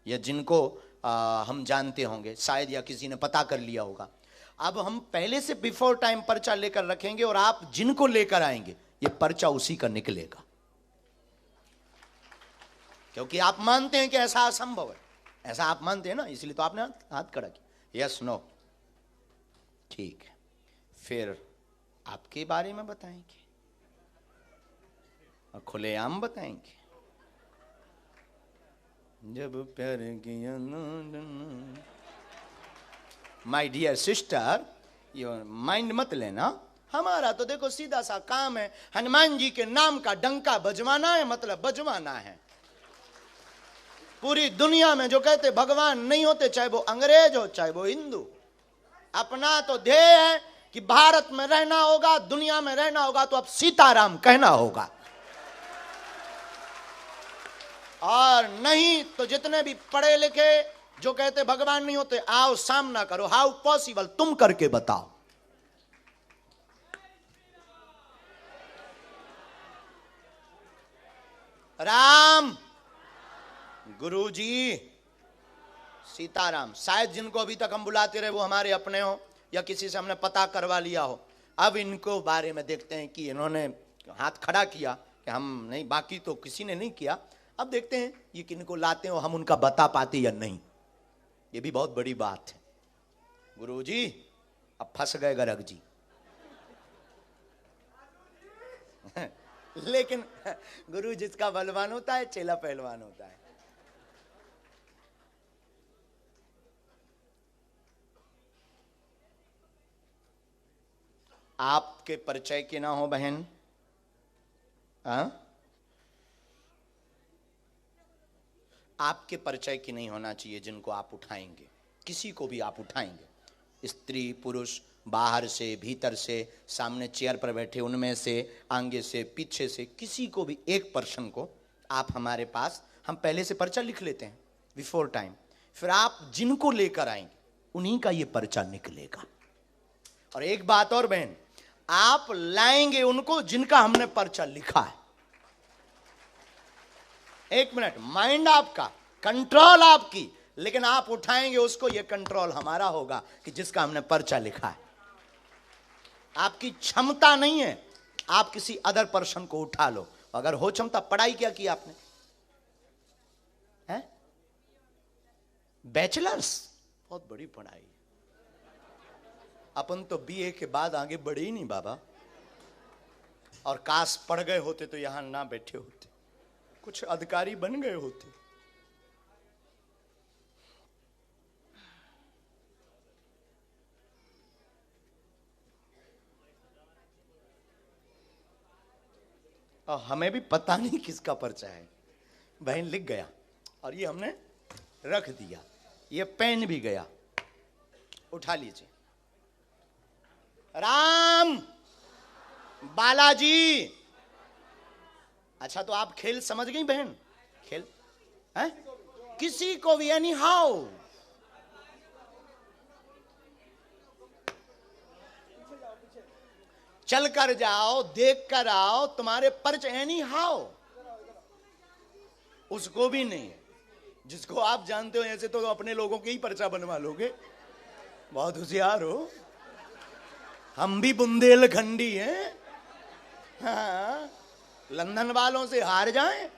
या जिनको हम जानते होंगे शायद, या किसी ने पता कर लिया होगा। अब हम पहले से बिफोर टाइम पर्चा लेकर रखेंगे और आप जिनको लेकर आएंगे ये पर्चा उसी का निकलेगा, क्योंकि आप मानते हैं कि ऐसा असंभव है। ऐसा आप मानते हैं ना, इसलिए तो आपने हाथ खड़ा किया। यस नो, ठीक है। फिर आपके बारे में बताएंगे और खुलेआम बताएंगे। जब प्यार किया माय डियर सिस्टर, ये माइंड मत लेना। हमारा तो देखो सीधा सा काम है, हनुमान जी के नाम का डंका बजवाना है, मतलब बजवाना है। पूरी दुनिया में जो कहते भगवान नहीं होते, चाहे वो अंग्रेज हो चाहे वो हिंदू, अपना तो ध्येय है कि भारत में रहना होगा, दुनिया में रहना होगा, तो अब सीताराम कहना होगा। और नहीं तो जितने भी पढ़े लिखे जो कहते भगवान नहीं होते, आओ सामना करो। हाउ पॉसिबल, तुम करके बताओ। राम, गुरुजी, सीताराम। शायद जिनको अभी तक हम बुलाते रहे वो हमारे अपने हो या किसी से हमने पता करवा लिया हो। अब इनको बारे में देखते हैं कि इन्होंने हाथ खड़ा किया कि हम नहीं, बाकी तो किसी ने नहीं किया। अब देखते हैं ये किनको लाते हो, हम उनका बता पाते या नहीं, ये भी बहुत बड़ी बात है। गुरुजी अब फंस गए गर्ग जी। लेकिन गुरु जिसका बलवान होता है चेला पहलवान होता है। आपके परिचय के ना हो बहन, आपके परिचय की नहीं होना चाहिए जिनको आप उठाएंगे। किसी को भी आप उठाएंगे, स्त्री पुरुष, बाहर से भीतर से, सामने चेयर पर बैठे उनमें से, आगे से पीछे से, किसी को भी एक पर्सन को आप हमारे पास, हम पहले से पर्चा लिख लेते हैं बिफोर टाइम। फिर आप जिनको लेकर आएंगे उन्हीं का ये पर्चा निकलेगा। और एक बात और बहन, आप लाएंगे उनको जिनका हमने पर्चा लिखा है। एक मिनट, माइंड आपका, कंट्रोल आपकी, लेकिन आप उठाएंगे उसको, यह कंट्रोल हमारा होगा कि जिसका हमने पर्चा लिखा है। आपकी क्षमता नहीं है, आप किसी अदर पर्सन को उठा लो। अगर हो क्षमता, पढ़ाई क्या की आपने? है बैचलर्स, बहुत बड़ी पढ़ाई। अपन तो बीए के बाद आगे बढ़े ही नहीं बाबा। और काश पढ़ गए होते तो यहां ना बैठे होते, कुछ अधिकारी बन गए होते। और हमें भी पता नहीं किसका पर्चा है। बहन लिख गया और ये हमने रख दिया, ये पेन भी गया। उठा लीजिए। राम, बालाजी। अच्छा तो आप खेल समझ गई बहन? खेल है किसी को भी, एनी हाउ। चल कर जाओ, देख कर आओ, तुम्हारे पर्च एनी हाउ। उसको भी नहीं, जिसको आप जानते हो ऐसे तो अपने लोगों के ही पर्चा बनवा लोगे। बहुत होशियार हो। हम भी बुंदेलखंडी हैं। हाँ, लंदन वालों से हार जाएं।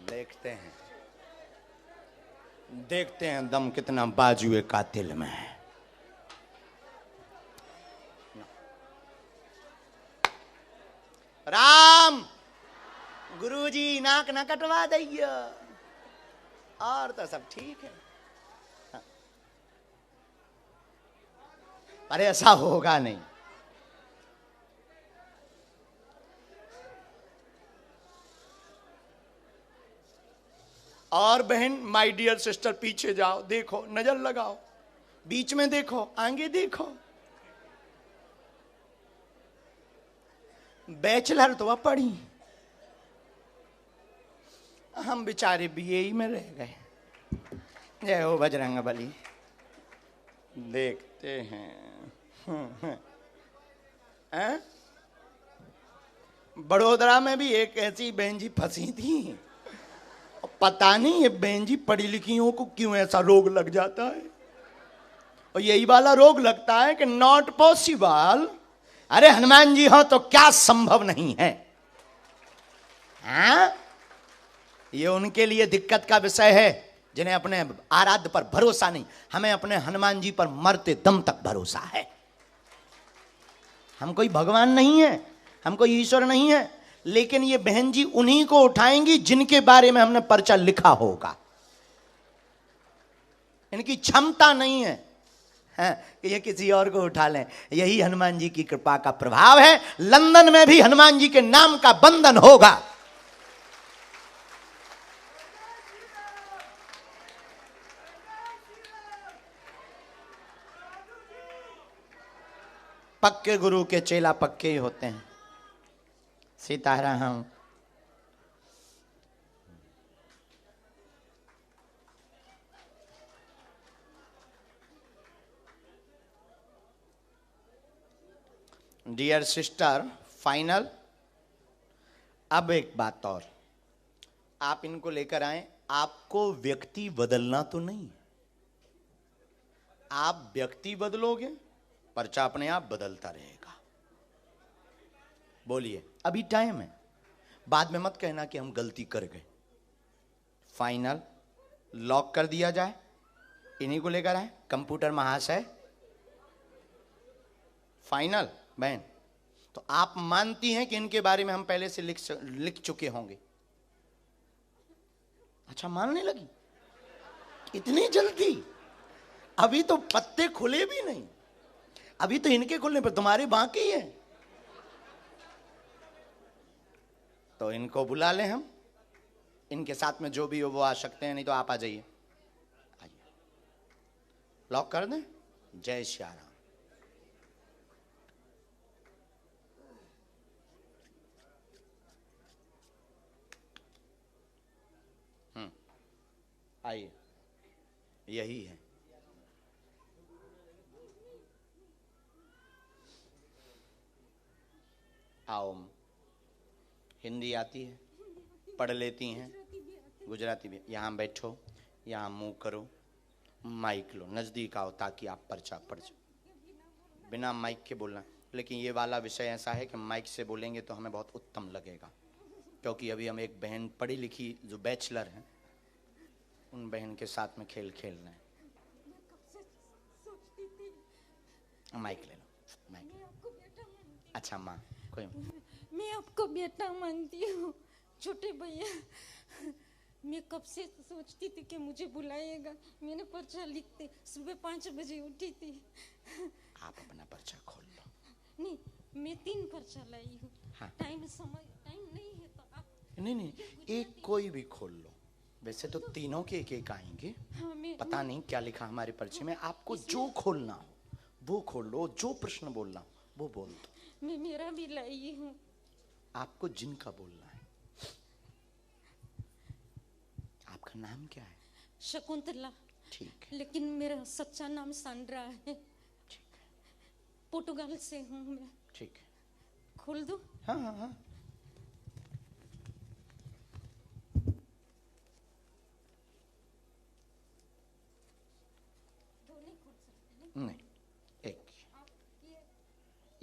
देखते हैं दम कितना बाजुए कातिल में है। राम, गुरुजी नाक ना कटवा दइए, और तो सब ठीक है। अरे ऐसा होगा नहीं। और बहन, माय डियर सिस्टर, पीछे जाओ, देखो, नजर लगाओ, बीच में देखो, आगे देखो। बैचलर तो पढ़ी, हम बेचारे बीए में रह गए। जय हो बजरंग बली। देखते हैं। बड़ोदरा में भी एक ऐसी बहन जी फंसी थी, पता नहीं ये बहन जी पढ़ी लिखियों को क्यों ऐसा रोग लग जाता है, और यही वाला रोग लगता है कि नॉट पॉसिबल। अरे हनुमान जी हो तो क्या संभव नहीं है? हाँ? ये उनके लिए दिक्कत का विषय है जिन्हें अपने आराध्य पर भरोसा नहीं। हमें अपने हनुमान जी पर मरते दम तक भरोसा है। हम कोई भगवान नहीं है, हम कोई ईश्वर नहीं है, लेकिन ये बहन जी उन्हीं को उठाएंगी जिनके बारे में हमने पर्चा लिखा होगा। इनकी क्षमता नहीं है कि ये किसी और को उठा लें। यही हनुमान जी की कृपा का प्रभाव है। लंदन में भी हनुमान जी के नाम का बंधन होगा। पक्के गुरु के चेला पक्के ही होते हैं। सीताराम। Dear sister, final. अब एक बात और, आप इनको लेकर आए, आपको व्यक्ति बदलना तो नहीं। आप व्यक्ति बदलोगे, पर्चा अपने आप बदलता रहेगा। बोलिए, अभी टाइम है, बाद में मत कहना कि हम गलती कर गए। फाइनल लॉक कर दिया जाए, इन्हीं को लेकर आए कंप्यूटर महाशय। फाइनल बहन, तो आप मानती हैं कि इनके बारे में हम पहले से लिख चुके होंगे? अच्छा, मानने लगी इतनी जल्दी? अभी तो पत्ते खुले भी नहीं, अभी तो इनके खुलने पर तुम्हारे बाकी है। तो इनको बुला लें हम, इनके साथ में जो भी हो वो आ सकते हैं, नहीं तो आप आ जाइए। आइए, लॉक कर दें। जय श्री राम। आइए, यही है। आओ, हिंदी आती है, पढ़ लेती हैं, गुजराती भी। यहाँ बैठो, यहाँ मुंह करो, माइक लो, नज़दीक आओ ताकि आप पर्चा पढ़ जाओ। बिना माइक के बोलना, लेकिन ये वाला विषय ऐसा है कि माइक से बोलेंगे तो हमें बहुत उत्तम लगेगा, क्योंकि अभी हम एक बहन पढ़ी लिखी जो बैचलर हैं, उन बहन के साथ में खेल खेलना है। माइक ले लो, माइक। अच्छा माँ, कोई मैं आपको बेटा मानती हूँ छोटे भैया। मैं कब से सोचती थी कि मुझे बुलाएगा। मैंने पर्चा लिखते सुबह 5 बजे उठी थी। आप अपना पर्चा खोल लो। नहीं, मैं 3 पर्चा लाई हूँ। हाँ। टाइम नहीं है तो आप नहीं, एक कोई भी खोल लो। वैसे तो तीनों के एक आएंगे। हाँ, पता नहीं क्या लिखा हमारे पर्चे में। आपको जो खोलना हो वो खोल लो, जो प्रश्न बोलना हो वो बोल दो। मैं मेरा भी लाई हूँ। आपको जिनका बोलना है। आपका नाम क्या है? शकुंतला। ठीक है। लेकिन मेरा सच्चा नाम सांड्रा है। ठीक है। पोर्टुगाल से हूँ मैं। ठीक है। खोल दो? हाँ हाँ हाँ। नहीं, एक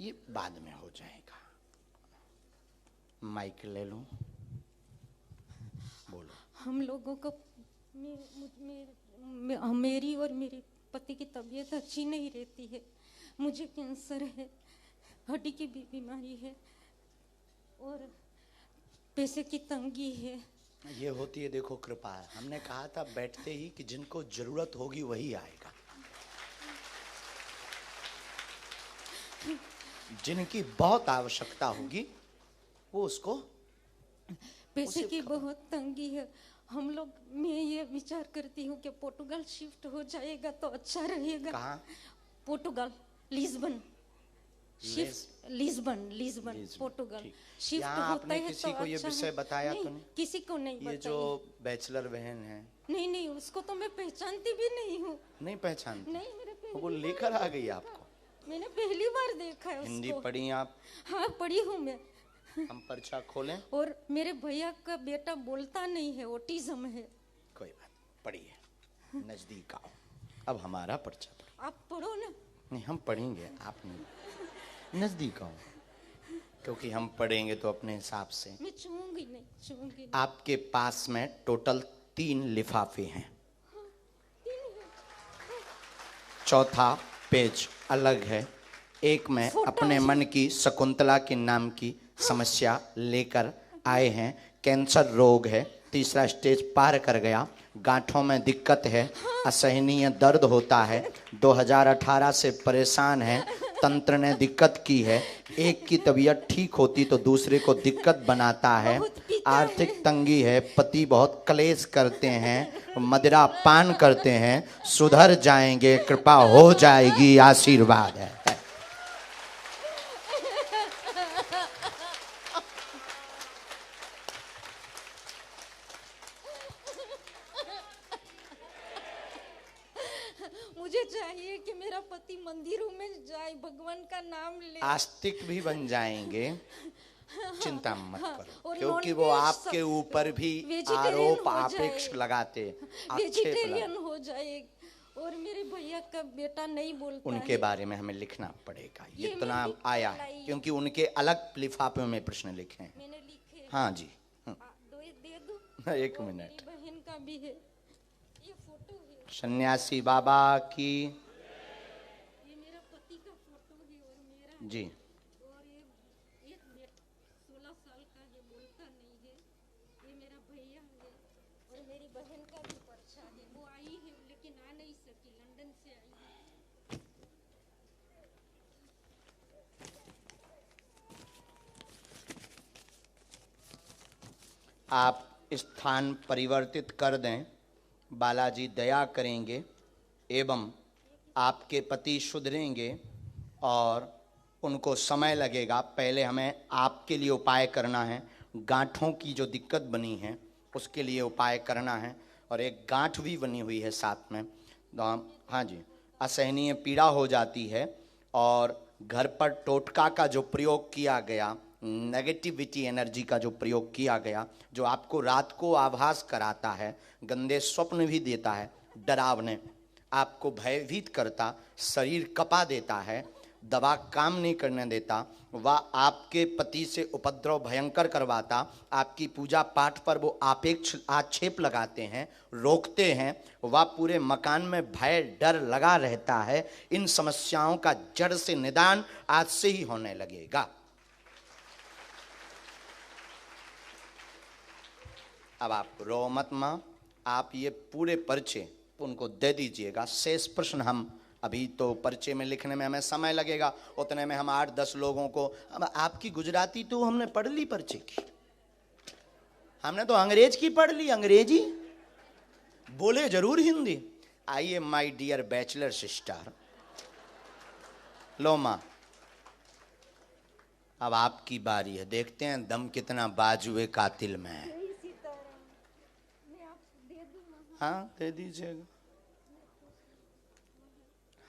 ये बाद में हो जाएगा। माइक ले लो, बोलो। हम लोगों को मेरी और मेरे पति की तबीयत अच्छी नहीं रहती है। मुझे कैंसर है, हड्डी की भी बीमारी है और पैसे की तंगी है। ये होती है, देखो कृपा है। हमने कहा था बैठते ही कि जिनको जरूरत होगी वही आएगा। जिनकी बहुत आवश्यकता होगी वो उसको पैसे की बहुत तंगी है। हम लोग, मैं ये विचार करती हूँ कि पोर्टुगाल शिफ्ट हो जाएगा तो अच्छा रहेगा। कहाँ? पोर्टुगाल, लिस्बन। लिस्बन पोर्टुगाल शिफ्ट होता है किसी तो को ये अच्छा विषय है। बताया नहीं, तो नहीं? किसी को नहीं ये बताया। जो बैचलर बहन है, नहीं, उसको तो मैं पहचानती भी नहीं हूँ। नहीं पहचानती? नहीं, मेरे वो लेकर आ गई आपको? मैंने पहली बार देखा है हिंदी उसको। पढ़ी आप? हाँ, पढ़ी हूँ मैं। हम पर्चा खोलें? और मेरे भैया का बेटा बोलता नहीं है, ऑटिज्म है। कोई बात, पढ़िए, नजदीक आओ। अब हमारा पर्चा पढ़ो। आप पढ़ो ना। नहीं, हम पढ़ेंगे, आप नहीं। नजदीक आओ, क्योंकि हम पढ़ेंगे तो अपने हिसाब से। मैं छूंगी नहीं। आपके पास में टोटल 3 लिफाफे हैं। चौथा पेज अलग है। एक में अपने मन की शकुंतला के नाम की समस्या लेकर आए हैं। कैंसर रोग है, तीसरा स्टेज पार कर गया। गांठों में दिक्कत है, असहनीय दर्द होता है, 2018 से परेशान है, तंत्र ने दिक्कत की है। एक की तबीयत ठीक होती तो दूसरे को दिक्कत बनाता है। आर्थिक तंगी है, पति बहुत क्लेश करते हैं, मदिरा पान करते हैं। सुधर जाएंगे, कृपा हो जाएगी, आशीर्वाद है। मुझे चाहिए कि मेरा पति मंदिरों में जाए, भगवान का नाम ले। आस्तिक भी बन जाएंगे, चिंता मत करो, और क्योंकि वो आपके ऊपर भी आरोप आपेक्ष लगाते, वेजिटेरियन हो जाए। और मेरे भैया का बेटा नहीं बोलता उनके है। बारे में हमें लिखना पड़ेगा, ये इतना आया है, क्योंकि उनके अलग लिफाफे में प्रश्न लिखे हैं। मैंने लिखे। हाँ जी, दे दो। एक मिनट। बहन का भी है, ये फोटो है। सन्यासी बाबा की। ये मेरा पति का फोटो है और मेरा जी। और ये 16 साल का है, बोलता नहीं है। ये मेरा भैया है और मेरी बहन का भी पर्चा है। वो आई है लेकिन आ नहीं सकी, लंदन से आई है। आप स्थान परिवर्तित कर दें, बालाजी दया करेंगे एवं आपके पति सुधरेंगे और उनको समय लगेगा। पहले हमें आपके लिए उपाय करना है। गांठों की जो दिक्कत बनी है उसके लिए उपाय करना है, और एक गांठ भी बनी हुई है साथ में। हाँ जी, असहनीय पीड़ा हो जाती है और घर पर टोटका का जो प्रयोग किया गया, नेगेटिविटी एनर्जी का जो प्रयोग किया गया, जो आपको रात को आभास कराता है, गंदे स्वप्न भी देता है, डरावने, आपको भयभीत करता, शरीर कपा देता है, दवा काम नहीं करने देता, वह आपके पति से उपद्रव भयंकर करवाता, आपकी पूजा पाठ पर वो आपेक्ष आक्षेप लगाते हैं, रोकते हैं, वह पूरे मकान में भय डर लगा रहता है। इन समस्याओं का जड़ से निदान आज से ही होने लगेगा। अब आप रो मत मां, आप ये पूरे पर्चे उनको दे दीजिएगा। शेष प्रश्न हम अभी तो पर्चे में लिखने में हमें समय लगेगा, उतने में हम 8-10 लोगों को। अब आपकी गुजराती तो हमने पढ़ ली पर्चे की, हमने तो अंग्रेज की पढ़ ली, अंग्रेजी बोले जरूर हिंदी। आइए माय डियर बैचलर सिस्टर, लो मां, अब आपकी बारी है। देखते हैं दम कितना बाजुए कातिल में है। हाँ दे दीजिएगा।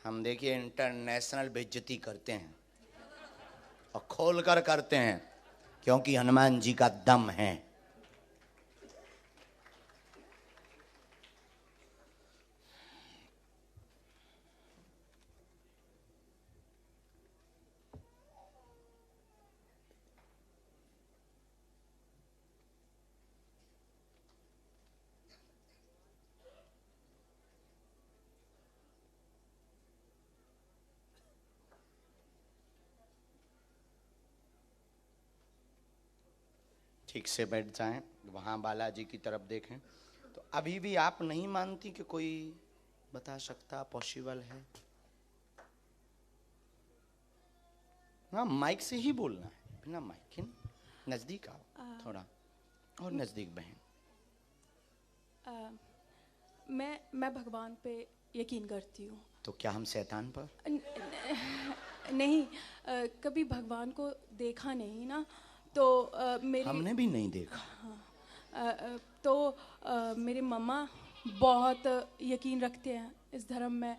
हम देखिए इंटरनेशनल बेइज्जती करते हैं और खोल कर करते हैं, क्योंकि हनुमान जी का दम है। ठीक से बैठ जाएं, वहाँ बालाजी की तरफ देखें। तो अभी भी आप नहीं मानती कि कोई बता सकता पॉसिबल है? हाँ माइक से ही बोलना है, बिना माइक के। नजदीक आओ थोड़ा और नजदीक बहन। मैं भगवान पे यकीन करती हूँ। तो क्या हम शैतान पर? नहीं, कभी भगवान को देखा नहीं ना, तो मेरी हमने भी नहीं देखा। तो मेरे मम्मा बहुत यकीन रखते हैं इस धर्म में।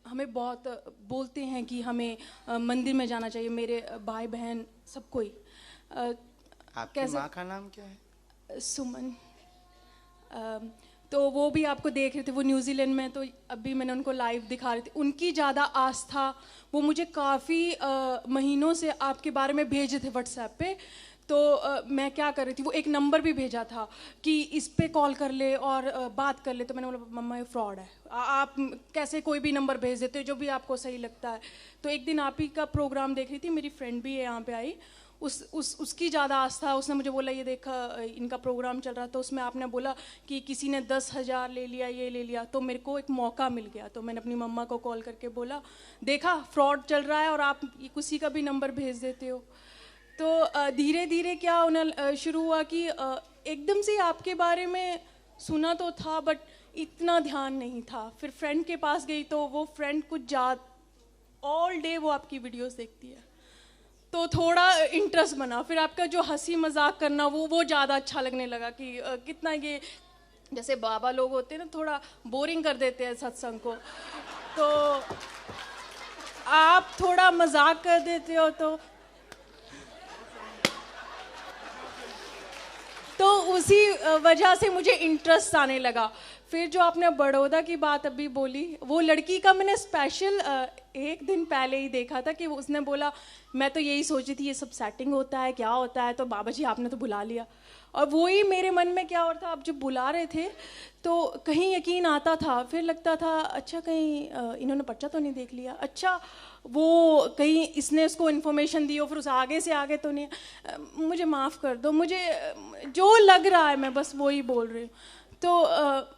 हमें बहुत बोलते हैं कि हमें मंदिर में जाना चाहिए, मेरे भाई बहन सब कोई। आपकी कैसे? माँ का नाम क्या है? सुमन। तो वो भी आपको देख रहे थे, वो न्यूजीलैंड में, तो अभी मैंने उनको लाइव दिखा रही थी। उनकी ज़्यादा आस्था, वो मुझे काफ़ी महीनों से आपके बारे में भेजे थे व्हाट्सएप पे। तो मैं क्या कर रही थी, वो एक नंबर भी भेजा था कि इस पे कॉल कर ले और बात कर ले। तो मैंने बोला मम्मा ये फ्रॉड है, आप कैसे कोई भी नंबर भेज देते हो जो भी आपको सही लगता है। तो एक दिन आप ही का प्रोग्राम देख रही थी, मेरी फ्रेंड भी है यहाँ पे आई, उसकी ज़्यादा आस्था। उसने मुझे बोला ये देखा इनका प्रोग्राम चल रहा, तो उसमें आपने बोला कि किसी ने 10,000 ले लिया, ये ले लिया। तो मेरे को एक मौका मिल गया, तो मैंने अपनी मम्मा को कॉल करके बोला देखा फ्रॉड चल रहा है और आप किसी का भी नंबर भेज देते हो। तो धीरे धीरे क्या उन्हें शुरू हुआ कि एकदम से आपके बारे में सुना तो था बट इतना ध्यान नहीं था। फिर फ्रेंड के पास गई तो वो फ्रेंड कुछ ऑल डे वो आपकी वीडियोस देखती है, तो थोड़ा इंटरेस्ट बना। फिर आपका जो हंसी मजाक करना वो ज़्यादा अच्छा लगने लगा कि कितना ये जैसे बाबा लोग होते हैं ना, थोड़ा बोरिंग कर देते हैं सत्संग को, तो आप थोड़ा मजाक कर देते हो तो उसी वजह से मुझे इंटरेस्ट आने लगा। फिर जो आपने बड़ौदा की बात अभी बोली, वो लड़की का मैंने स्पेशल एक दिन पहले ही देखा था कि उसने बोला मैं तो यही सोची थी ये सब सेटिंग होता है, क्या होता है, तो बाबा जी आपने तो बुला लिया। और वही मेरे मन में क्या हो रहा था, आप जब बुला रहे थे तो कहीं यकीन आता था, फिर लगता था अच्छा कहीं इन्होंने पर्चा तो नहीं देख लिया, अच्छा वो कहीं इसने उसको इन्फॉर्मेशन दी हो, फिर उस आगे से आगे तो नहीं। मुझे माफ़ कर दो, मुझे जो लग रहा है मैं बस वही बोल रही हूँ। तो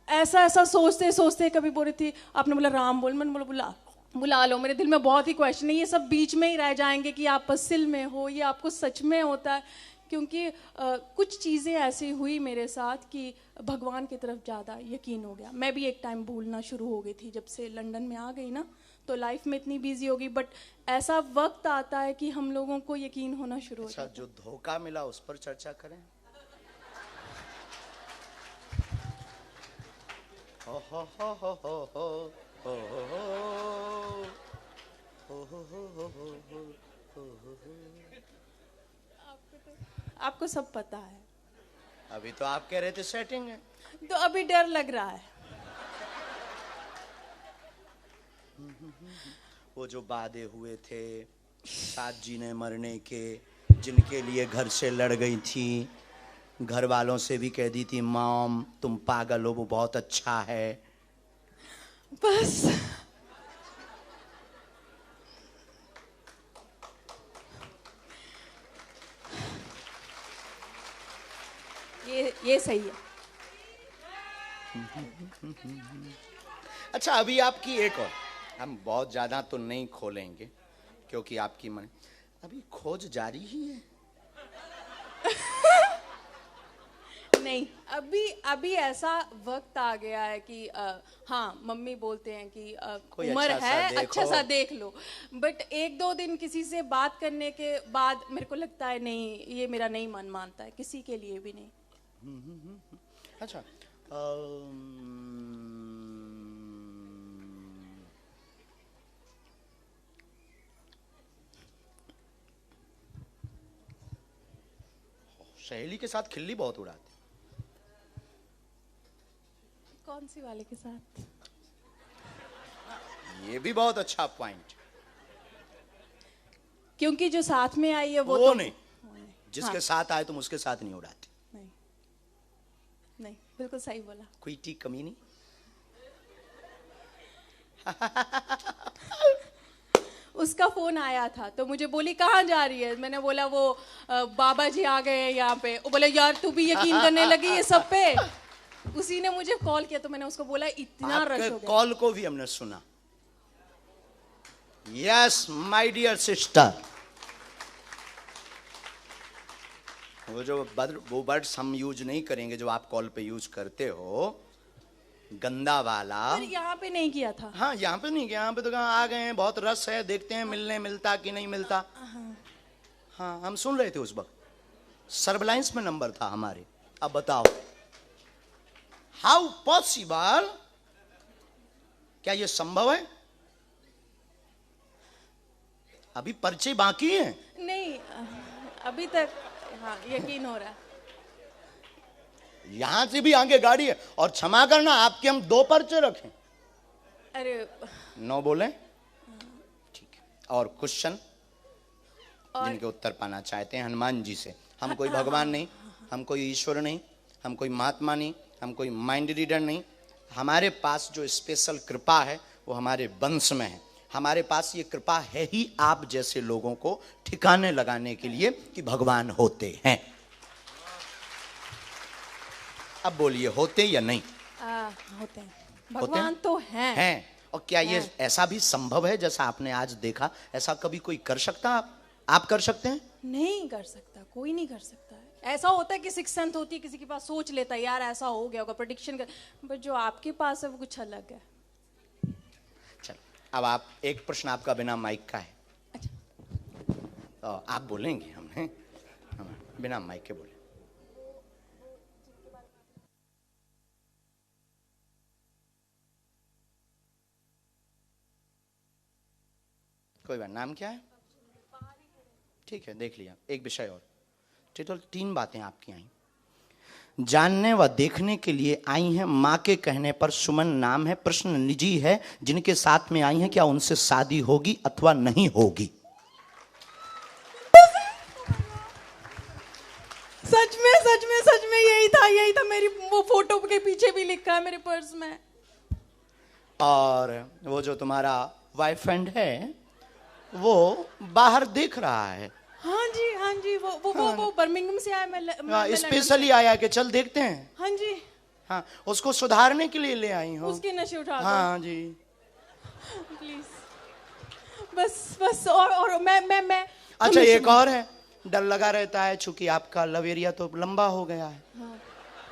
ऐसा सोचते सोचते कभी बोल रही थी, आपने बोला राम बोल, मैंने बोला बुला लो। मेरे दिल में बहुत ही क्वेश्चन है, ये सब बीच में ही रह जाएंगे कि आप पसिल में हो, ये आपको सच में होता है, क्योंकि कुछ चीज़ें ऐसी हुई मेरे साथ कि भगवान की तरफ ज़्यादा यकीन हो गया। मैं भी एक टाइम भूलना शुरू हो गई थी, जब से लंदन में आ गई ना तो लाइफ में इतनी बिजी हो गई, बट ऐसा वक्त आता है कि हम लोगों को यकीन होना शुरू हो जाता है। जो धोखा मिला उस पर चर्चा करें। हो हो हो हो हो हो हो आपको सब पता है। अभी तो आप कह रहे थे सेटिंग है, तो अभी डर लग रहा है। वो जो वादे हुए थे साथ जीने मरने के, जिनके लिए घर से लड़ गई थी, घर वालों से भी कह दी थी मॉम तुम पागल हो, वो बहुत अच्छा है, बस ये सही है। अच्छा अभी आपकी एक और, हम बहुत ज्यादा तो नहीं खोलेंगे क्योंकि आपकी मन, अभी खोज जारी ही है। नहीं, अभी ऐसा वक्त आ गया है कि हाँ मम्मी बोलते हैं कि उम्र है अच्छा सा देख लो, बट एक दो दिन किसी से बात करने के बाद मेरे को लगता है नहीं, ये मेरा नहीं मन मानता है, किसी के लिए भी नहीं। अच्छा सहेली के साथ खिल्ली बहुत उड़ाती। कौन सी वाले के साथ? ये भी बहुत अच्छा पॉइंट, क्योंकि जो साथ में आई है वो तो नहीं, जिसके हाँ। साथ आए तुम उसके साथ नहीं उड़ाती। नहीं बिल्कुल सही बोला। कोई टी कमी नहीं। उसका फोन आया था तो मुझे बोली कहाँ जा रही है, मैंने बोला वो बाबा जी आ गए हैं यहाँ पे। वो बोले यार तू भी यकीन करने लगी ये सब पे। उसी ने मुझे कॉल किया तो मैंने उसको बोला इतना रश हो गया। कॉल को भी हमने सुना। यस माय डियर सिस्टर, वो वर्ड्स हम यूज नहीं करेंगे जो आप कॉल पे यूज करते हो, गंदा वाला। यहाँ पे नहीं किया था। हाँ यहाँ पे नहीं किया, यहाँ पे तो कहाँ आ गए हैं, बहुत रस है, देखते हैं मिलने मिलता कि नहीं मिलता। हाँ हम सुन रहे थे उस वक्त, सर्वलाइंस में नंबर था हमारे। अब बताओ हाउ पॉसिबल, क्या ये संभव है? अभी पर्चे बाकी हैं। नहीं अभी तक हाँ यकीन हो रहा है। यहां से भी आगे गाड़ी है। और क्षमा करना, आपके हम 2 पर्चे रखें। अरे 9 बोले, ठीक है। और क्वेश्चन जिनके उत्तर पाना चाहते हैं हनुमान जी से। हम कोई भगवान नहीं, हम कोई ईश्वर नहीं, हम कोई महात्मा नहीं, हम कोई माइंड रीडर नहीं। हमारे पास जो स्पेशल कृपा है वो हमारे वंश में है। हमारे पास ये कृपा है ही आप जैसे लोगों को ठिकाने लगाने के लिए कि भगवान होते हैं। अब बोलिए, होते या नहीं? होते हैं, भगवान तो हैं। और क्या ये ऐसा भी संभव है जैसा आपने आज देखा? ऐसा कभी कोई कर सकता? आप कर सकते हैं? नहीं कर सकता, कोई नहीं कर सकता है। ऐसा होता है कि सिक्स सेंथ होती है, किसी के पास सोच लेता है यार ऐसा हो गया होगा, प्रेडिक्शन कर, बट जो आपके पास है वो कुछ अलग है। चलो, अब आप एक प्रश्न आपका बिना माइक का है। अच्छा, तो आप बोलेंगे, हमने बिना माइक के बोले। कोई बात, नाम क्या है? ठीक है, देख लिया। एक विषय और, टोटल 3 बातें आपकी आई। जानने व देखने के लिए आई हैं। माँ के कहने पर सुमन नाम है। प्रश्न निजी है। जिनके साथ में आई हैं, क्या उनसे शादी होगी अथवा नहीं होगी? सच में यही था। मेरी वो फोटो के पीछे भी लिखा है मेरे पर्स में। और वो जो तुम्हारा बॉयफ्रेंड है वो बाहर देख रहा है। हाँ जी, वो बर्मिंघम से आया। मैं स्पेशली आया कि चल देखते हैं। हाँ जी, हाँ, उसको सुधारने के लिए ले आई हो। उसके नशे उठा दो। हाँ जी, प्लीज। बस और मैं अच्छा एक और है। डर लगा रहता है, चूंकि आपका लव एरिया तो लंबा हो गया है। हाँ।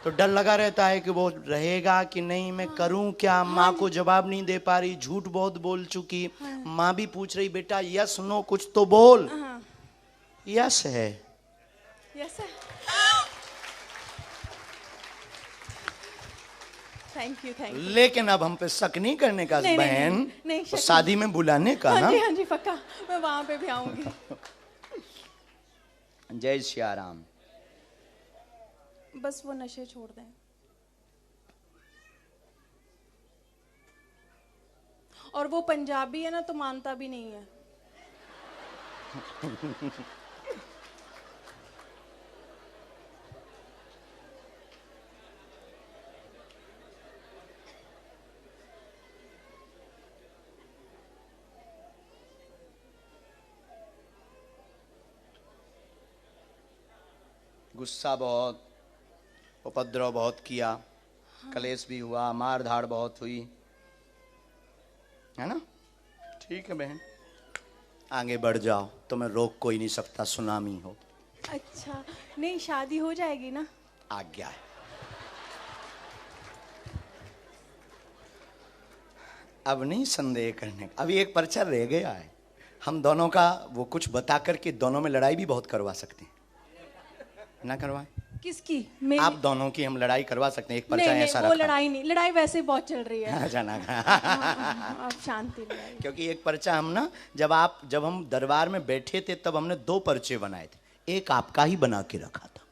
तो डर लगा रहता है कि वो रहेगा कि नहीं, मैं करूं क्या? माँ को जवाब नहीं दे पा रही, झूठ बहुत बोल चुकी। माँ भी पूछ रही, बेटा यस नो कुछ तो बोल। यस है। यस है। Thank you. लेकिन अब हम पे शक नहीं करने का बहन, नहीं, तो शादी में बुलाने का ना। हाँ जी पक्का, मैं वहां पे भी आऊंगी। जय श्री राम। बस वो नशे छोड़ दें। और वो पंजाबी है ना, तो मानता भी नहीं है। गुस्सा बहुत, उपद्रव बहुत किया। हाँ। कलेश भी हुआ, मार धाड़ बहुत हुई, है ना? ठीक है बहन, आगे बढ़ जाओ, तुम्हें रोक कोई नहीं सकता, सुनामी हो। अच्छा, नहीं शादी हो जाएगी ना? आज्ञा है। अब नहीं संदेह करने, अभी एक पर्चा रह गया है। हम दोनों का वो कुछ बता करके दोनों में लड़ाई भी बहुत करवा सकते हैं। ना करवाएं? किसकी? आप दोनों की हम लड़ाई करवा सकते हैं। एक पर्चा ऐसा रखा। वो लड़ाई नहीं, लड़ाई वैसे बहुत चल रही है। अच्छा ना। आप शांति रहिए। क्योंकि एक पर्चा हम ना, जब हम दरबार में बैठे थे तब हमने 2 पर्चे बनाए थे। एक आपका ही बना के रखा था।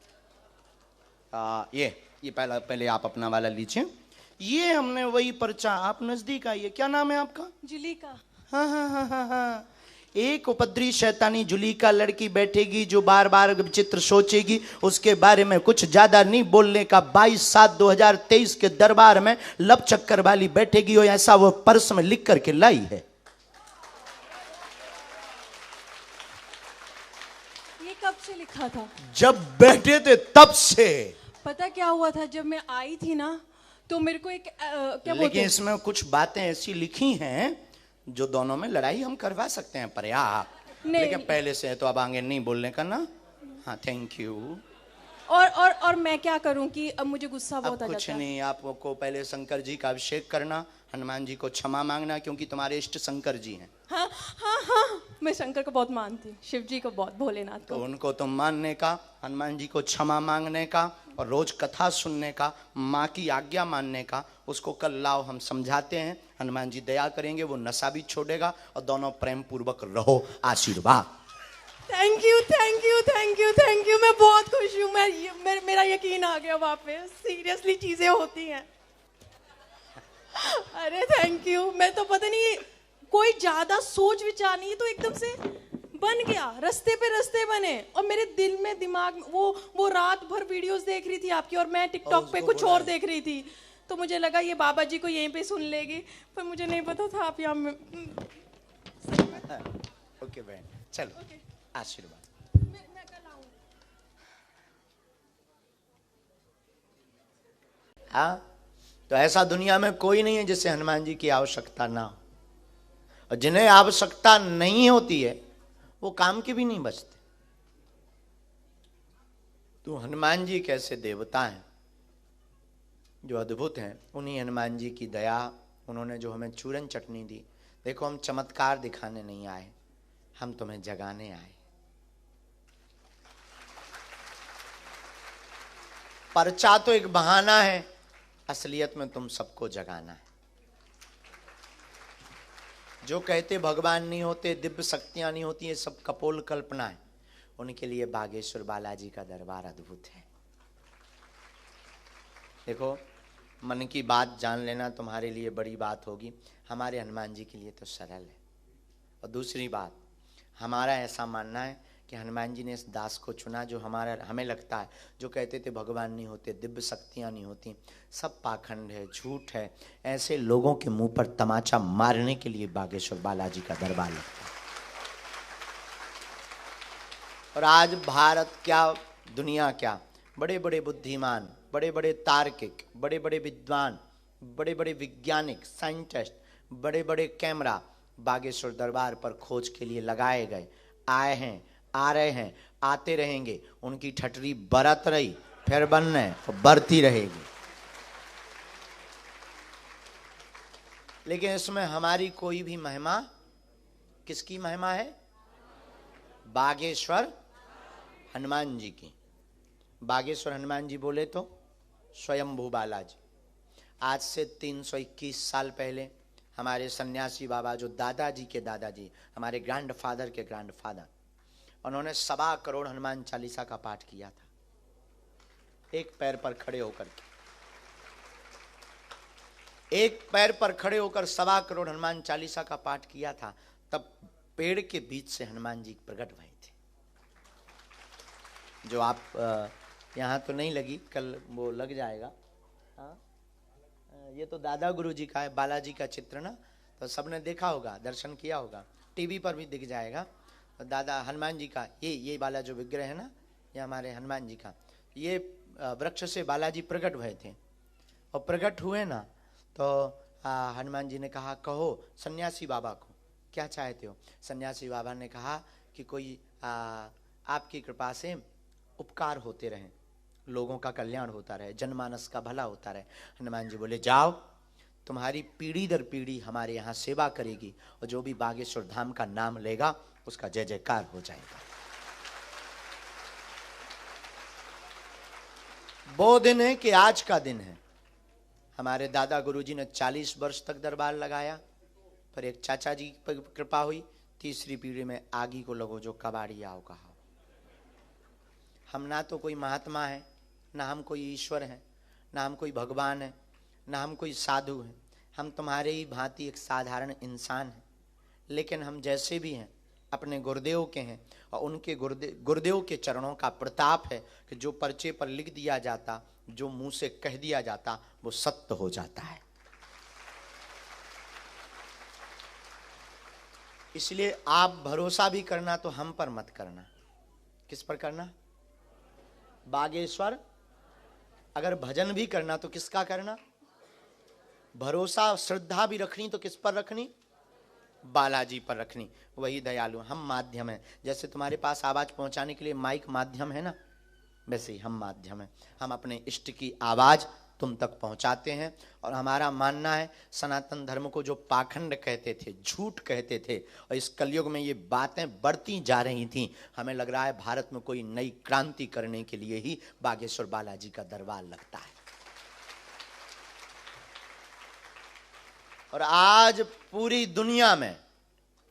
ये पहले आप अपना वाला लीजिए। ये हमने वही पर्चा, आप नजदीक आइए। क्या नाम है आपका? जुलीका। हाँ। एक उपद्री शैतानी जुलीका लड़की बैठेगी जो बार बार विचित्र सोचेगी, उसके बारे में कुछ ज्यादा नहीं बोलने का। 22/7/2023 के दरबार में लब चक्कर वाली बैठेगी, और ऐसा वो पर्स में लिख करके लाई है। ये कब से लिखा था? जब बैठे थे तब से। पता क्या हुआ था, जब मैं आई थी ना तो मेरे को एक क्या बोलते लेकिन इसमें कुछ बातें ऐसी लिखी हैं जो दोनों में लड़ाई हम करवा सकते हैं पर्याप्त। लेकिन पहले से है तो अब आगे नहीं बोलने का ना। हाँ, थैंक यू। और मैं क्या करूं कि अब मुझे गुस्सा बहुत आ जाता है। कुछ नहीं, आपको पहले शंकर जी का अभिषेक करना, हनुमान जी को क्षमा मांगना, क्योंकि तुम्हारे इष्ट शंकर जी हैं। हाँ, मैं शंकर को बहुत मानती हूँ, शिव जी को बहुत, भोलेनाथ को। तो उनको तो मानने का, हनुमान जी को क्षमा मांगने का, और रोज कथा सुनने का, माँ की आज्ञा मानने का। उसको कल लाओ, हम समझाते हैं, हनुमान जी दया करेंगे, वो नशा भी छोड़ेगा और दोनों प्रेम पूर्वक रहो। आशीर्वाद। Thank you thank you thank you thank you, मैं बहुत खुश हूँ। मेरा यकीन आ गया वापस, सीरियसली चीजें होती हैं। अरे थैंक यू, मैं तो पता नहीं कोई ज्यादा सोच विचार नहीं, तो एकदम से बन गया, रास्ते पे रास्ते बने। और मेरे दिल में दिमाग में वो रात भर वीडियोस देख रही थी आपकी, और मैं टिकटॉक पे कुछ और देख रही थी, तो मुझे लगा ये बाबा जी को यहीं पे सुन लेगी, पर मुझे नहीं पता था आप यहाँ में। ओके बहन, चलो आशीर्वाद। मैं कल आऊंगी। हाँ, तो ऐसा दुनिया में कोई नहीं है जिसे हनुमान जी की आवश्यकता ना हो, और जिन्हें आवश्यकता नहीं होती है वो काम के भी नहीं बचते। तो हनुमान जी कैसे देवता हैं जो अद्भुत हैं, उन्हीं हनुमान जी की दया, उन्होंने जो हमें चूरन चटनी दी। देखो, हम चमत्कार दिखाने नहीं आए, हम तुम्हें जगाने आए। पर्चा तो एक बहाना है, असलियत में तुम सबको जगाना है। जो कहते भगवान नहीं होते, दिव्य शक्तियां नहीं होती, ये सब कपोल कल्पना है। उनके लिए बागेश्वर बालाजी का दरबार अद्भुत है। देखो, मन की बात जान लेना तुम्हारे लिए बड़ी बात होगी, हमारे हनुमान जी के लिए तो सरल है। और दूसरी बात, हमारा ऐसा मानना है कि हनुमान जी ने इस दास को चुना जो हमें लगता है, जो कहते थे भगवान नहीं होते, दिव्य शक्तियाँ नहीं होती, सब पाखंड है, झूठ है। ऐसे लोगों के मुंह पर तमाचा मारने के लिए बागेश्वर बालाजी का दरबार लगता है। और आज भारत क्या, दुनिया क्या, बड़े बड़े बुद्धिमान, बड़े बड़े तार्किक, बड़े बड़े विद्वान, बड़े बड़े वैज्ञानिक, साइंटिस्ट, बड़े बड़े कैमरा बागेश्वर दरबार पर खोज के लिए लगाए गए, आए हैं, आ रहे हैं, आते रहेंगे। उनकी ठटरी बरत रही, फिर बनने और बढ़ती रहेगी। लेकिन इसमें हमारी कोई भी महिमा, किसकी महिमा है? बागेश्वर हनुमान जी की। बागेश्वर हनुमान जी बोले तो स्वयंभू बालाजी। आज से 321 साल पहले हमारे सन्यासी बाबा, जो दादाजी के दादाजी, हमारे ग्रैंडफादर के ग्रैंडफादर, उन्होंने 1.25 करोड़ हनुमान चालीसा का पाठ किया था, एक पैर पर खड़े होकर के। एक पैर पर खड़े होकर 1.25 करोड़ हनुमान चालीसा का पाठ किया था। तब पेड़ के बीच से हनुमान जी प्रकट हुए थे। जो आप यहाँ तो नहीं लगी, कल वो लग जाएगा। हाँ, ये तो दादा गुरु जी का है, बालाजी का चित्र ना, तो सबने देखा होगा, दर्शन किया होगा, टीवी पर भी दिख जाएगा। दादा हनुमान जी का ये वाला जो विग्रह है ना, ये हमारे हनुमान जी का, ये वृक्ष से बालाजी प्रकट हुए थे। और प्रकट हुए ना, तो हनुमान जी ने कहा, कहो सन्यासी बाबा को क्या चाहते हो। सन्यासी बाबा ने कहा कि कोई आपकी कृपा से उपकार होते रहें, लोगों का कल्याण होता रहे, जनमानस का भला होता रहे। हनुमान जी बोले, जाओ, तुम्हारी पीढ़ी दर पीढ़ी हमारे यहाँ सेवा करेगी, और जो भी बागेश्वर धाम का नाम लेगा उसका जय जयकार हो जाएगा। वो दिन है कि आज का दिन है। हमारे दादा गुरुजी ने 40 वर्ष तक दरबार लगाया, पर एक चाचा जी पर कृपा हुई, तीसरी पीढ़ी में आगी को लगो जो कबाड़ी आओ कहा। हम ना तो कोई महात्मा है, ना हम कोई ईश्वर हैं, ना हम कोई भगवान है, ना हम कोई साधु हैं। हम तुम्हारे ही भांति एक साधारण इंसान हैं। लेकिन हम जैसे भी हैं अपने गुरुदेव के हैं, और उनके गुरुदेव के चरणों का प्रताप है कि जो पर्चे पर लिख दिया जाता, जो मुंह से कह दिया जाता, वो सत्य हो जाता है। इसलिए आप भरोसा भी करना तो हम पर मत करना। किस पर करना? बागेश्वर। अगर भजन भी करना तो किसका करना? भरोसा श्रद्धा भी रखनी तो किस पर रखनी? बालाजी पर रखनी। वही दयालु। हम माध्यम हैं। जैसे तुम्हारे पास आवाज पहुंचाने के लिए माइक माध्यम है ना, वैसे ही हम माध्यम हैं। हम अपने इष्ट की आवाज तुम तक पहुंचाते हैं। और हमारा मानना है, सनातन धर्म को जो पाखंड कहते थे, झूठ कहते थे, और इस कलयुग में ये बातें बढ़ती जा रही थी, हमें लग रहा है भारत में कोई नई क्रांति करने के लिए ही बागेश्वर बालाजी का दरबार लगता है। और आज पूरी दुनिया में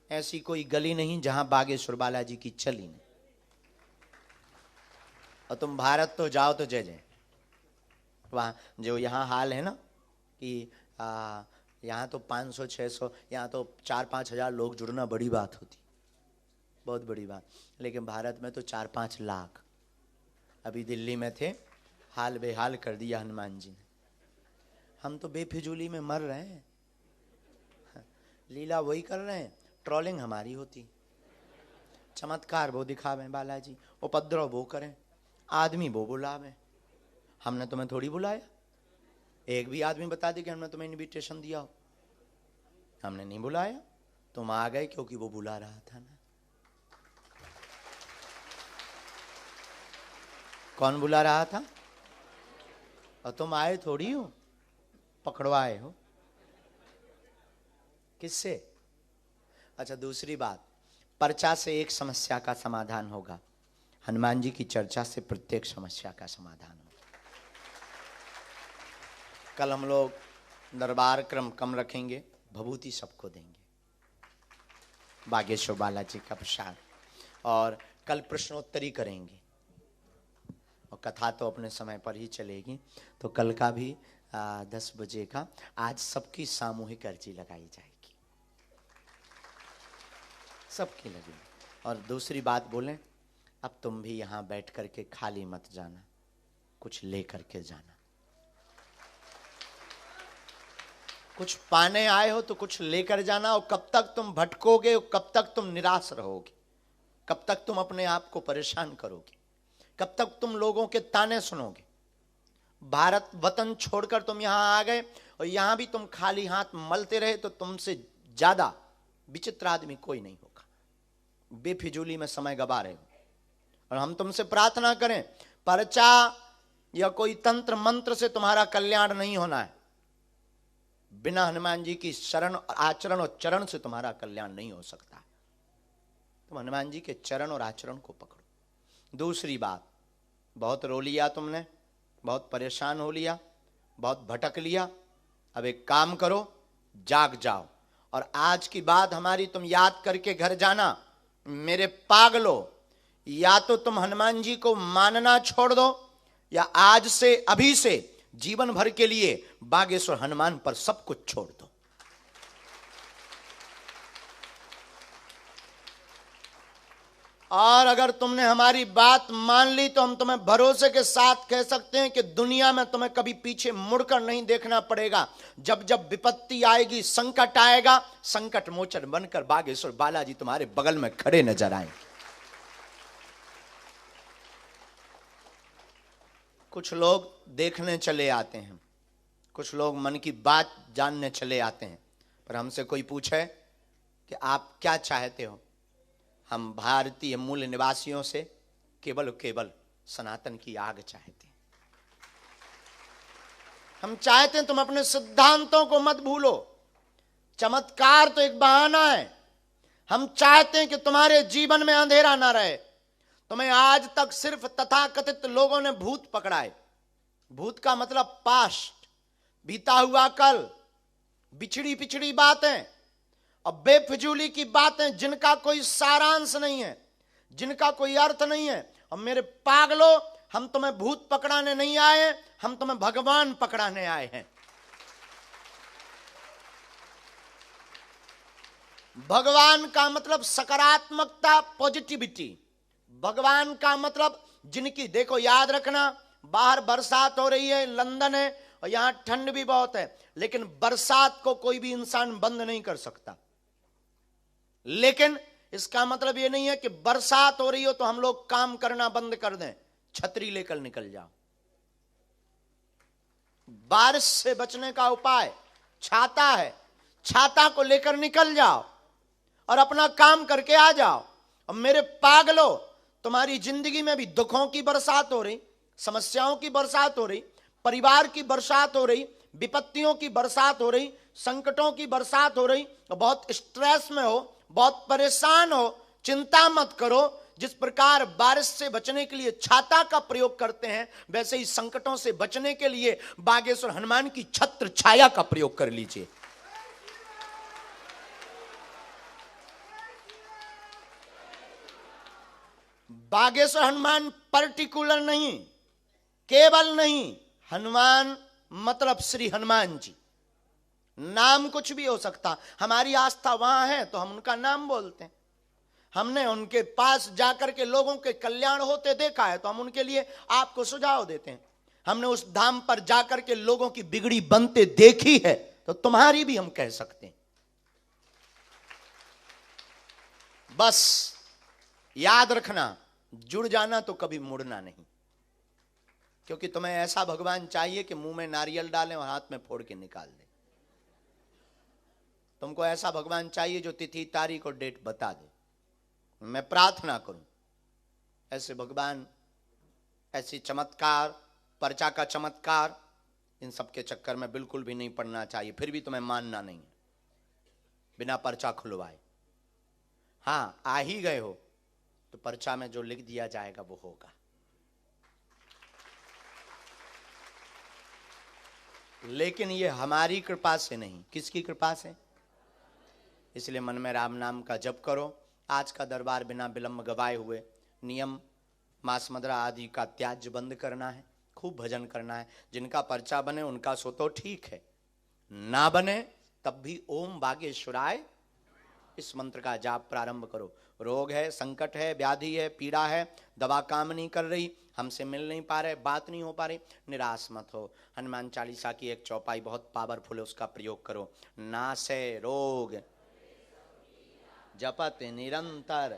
ऐसी कोई गली नहीं जहां बागेश्वर बालाजी की चली नहीं। और तुम भारत तो जाओ तो जय जय। वहाँ जो यहाँ हाल है ना कि यहाँ तो 500-600, यहाँ तो 4-5 हज़ार लोग जुड़ना बड़ी बात होती, बहुत बड़ी बात। लेकिन भारत में तो 4-5 लाख। अभी दिल्ली में थे, हाल बेहाल कर दिया हनुमान जी ने। हम तो बेफिजूली में मर रहे हैं, लीला वही कर रहे हैं, ट्रोलिंग हमारी होती, चमत्कार वो दिखावें बालाजी, उपद्रव वो करें, आदमी वो बुलावें। हमने तुम्हें थोड़ी बुलाया, एक भी आदमी बता दे कि हमने तुम्हें इनविटेशन दिया हो। हमने नहीं बुलाया, तुम आ गए क्योंकि वो बुला रहा था ना। कौन बुला रहा था? और तुम आए थोड़ी हो, पकड़वाए हो। किससे? अच्छा, दूसरी बात, पर्चा से एक समस्या का समाधान होगा, हनुमान जी की चर्चा से प्रत्येक समस्या का समाधान होगा। कल हम लोग दरबार क्रम कम रखेंगे, भभूति सबको देंगे, बागेश्वर बालाजी का प्रसाद, और कल प्रश्नोत्तरी करेंगे। और कथा तो अपने समय पर ही चलेगी, तो कल का भी 10 बजे का आज सबकी सामूहिक अर्जी लगाई जाएगी, सबकी लगेगी। और दूसरी बात बोलें, अब तुम भी यहाँ बैठ करके खाली मत जाना, कुछ ले करके जाना। कुछ पाने आए हो तो कुछ लेकर जाना। और कब तक तुम भटकोगे, कब तक तुम निराश रहोगे, कब तक तुम अपने आप को परेशान करोगे, कब तक तुम लोगों के ताने सुनोगे। भारत वतन छोड़कर तुम यहां आ गए और यहां भी तुम खाली हाथ मलते रहे तो तुमसे ज्यादा विचित्र आदमी कोई नहीं होगा। बेफिजूली में समय गवा रहे हो। और हम तुमसे प्रार्थना करें, पर्चा या कोई तंत्र मंत्र से तुम्हारा कल्याण नहीं होना है। बिना हनुमान जी की शरण, आचरण और चरण से तुम्हारा कल्याण नहीं हो सकता। तुम हनुमान जी के चरण और आचरण को पकड़ो। दूसरी बात, बहुत रो लिया तुमने, बहुत परेशान हो लिया, बहुत भटक लिया। अब एक काम करो, जाग जाओ और आज की बात हमारी तुम याद करके घर जाना। मेरे पागलो, या तो तुम हनुमान जी को मानना छोड़ दो या आज से, अभी से जीवन भर के लिए बागेश्वर हनुमान पर सब कुछ छोड़ दो। और अगर तुमने हमारी बात मान ली तो हम तुम्हें भरोसे के साथ कह सकते हैं कि दुनिया में तुम्हें कभी पीछे मुड़कर नहीं देखना पड़ेगा। जब जब विपत्ति आएगी, संकट आएगा, संकट मोचन बनकर बागेश्वर बालाजी तुम्हारे बगल में खड़े नजर आएंगे। कुछ लोग देखने चले आते हैं, कुछ लोग मन की बात जानने चले आते हैं, पर हमसे कोई पूछे कि आप क्या चाहते हो, हम भारतीय मूल निवासियों से केवल केवल सनातन की आग चाहते हैं। हम चाहते हैं तुम अपने सिद्धांतों को मत भूलो। चमत्कार तो एक बहाना है। हम चाहते हैं कि तुम्हारे जीवन में अंधेरा ना रहे। तुम्हें आज तक सिर्फ तथाकथित लोगों ने भूत पकड़ाए। भूत का मतलब पास्ट, बीता हुआ कल, बिछड़ी पिछड़ी बातें और बेफिजूली की बातें जिनका कोई सारांश नहीं है, जिनका कोई अर्थ नहीं है। और मेरे पागलो, हम तुम्हें भूत पकड़ाने नहीं आए, हम तुम्हें भगवान पकड़ाने आए हैं। भगवान का मतलब सकारात्मकता, पॉजिटिविटी। भगवान का मतलब जिनकी, देखो याद रखना, बाहर बरसात हो रही है, लंदन है और यहां ठंड भी बहुत है, लेकिन बरसात को कोई भी इंसान बंद नहीं कर सकता। लेकिन इसका मतलब यह नहीं है कि बरसात हो रही हो तो हम लोग काम करना बंद कर दें, छतरी लेकर निकल जाओ। बारिश से बचने का उपाय छाता है, छाता को लेकर निकल जाओ और अपना काम करके आ जाओ। और मेरे पागलो, तुम्हारी जिंदगी में भी दुखों की बरसात हो रही, समस्याओं की बरसात हो रही, परिवार की बरसात हो रही, विपत्तियों की बरसात हो रही, संकटों की बरसात हो रही, बहुत स्ट्रेस में हो, बहुत परेशान हो। चिंता मत करो। जिस प्रकार बारिश से बचने के लिए छाता का प्रयोग करते हैं, वैसे ही संकटों से बचने के लिए बागेश्वर हनुमान की छत्र छाया का प्रयोग कर लीजिए। बागेश्वर हनुमान पर्टिकुलर नहीं, केवल नहीं, हनुमान मतलब श्री हनुमान जी। नाम कुछ भी हो सकता, हमारी आस्था वहां है तो हम उनका नाम बोलते हैं। हमने उनके पास जाकर के लोगों के कल्याण होते देखा है तो हम उनके लिए आपको सुझाव देते हैं। हमने उस धाम पर जाकर के लोगों की बिगड़ी बनते देखी है तो तुम्हारी भी हम कह सकते हैं। बस याद रखना, जुड़ जाना तो कभी मुड़ना नहीं, क्योंकि तुम्हें ऐसा भगवान चाहिए कि मुंह में नारियल डालें और हाथ में फोड़ के निकाल दे। तुमको ऐसा भगवान चाहिए जो तिथि तारीख और डेट बता दे। मैं प्रार्थना करूं ऐसे भगवान, ऐसी चमत्कार, पर्चा का चमत्कार, इन सब के चक्कर में बिल्कुल भी नहीं पड़ना चाहिए। फिर भी तुम्हें मानना नहीं है बिना पर्चा खुलवाए। हाँ, आ ही गए हो तो पर्चा में जो लिख दिया जाएगा वो होगा। लेकिन ये हमारी कृपा से नहीं, किसकी कृपा से? इसलिए मन में राम नाम का जप करो। आज का दरबार बिना विलंब गवाए हुए नियम मांस मदिरा आदि का त्याज्य बंद करना है, खूब भजन करना है। जिनका पर्चा बने उनका सो तो ठीक है, ना बने तब भी ओम बागेश्वराय इस मंत्र का जाप प्रारंभ करो। रोग है, संकट है, व्याधि है, पीड़ा है, दवा काम नहीं कर रही, हमसे मिल नहीं पा रहे, बात नहीं हो पा रही, निराश मत हो। हनुमान चालीसा की एक चौपाई बहुत पावरफुल है, उसका प्रयोग करो। नासे रोग जपत निरंतर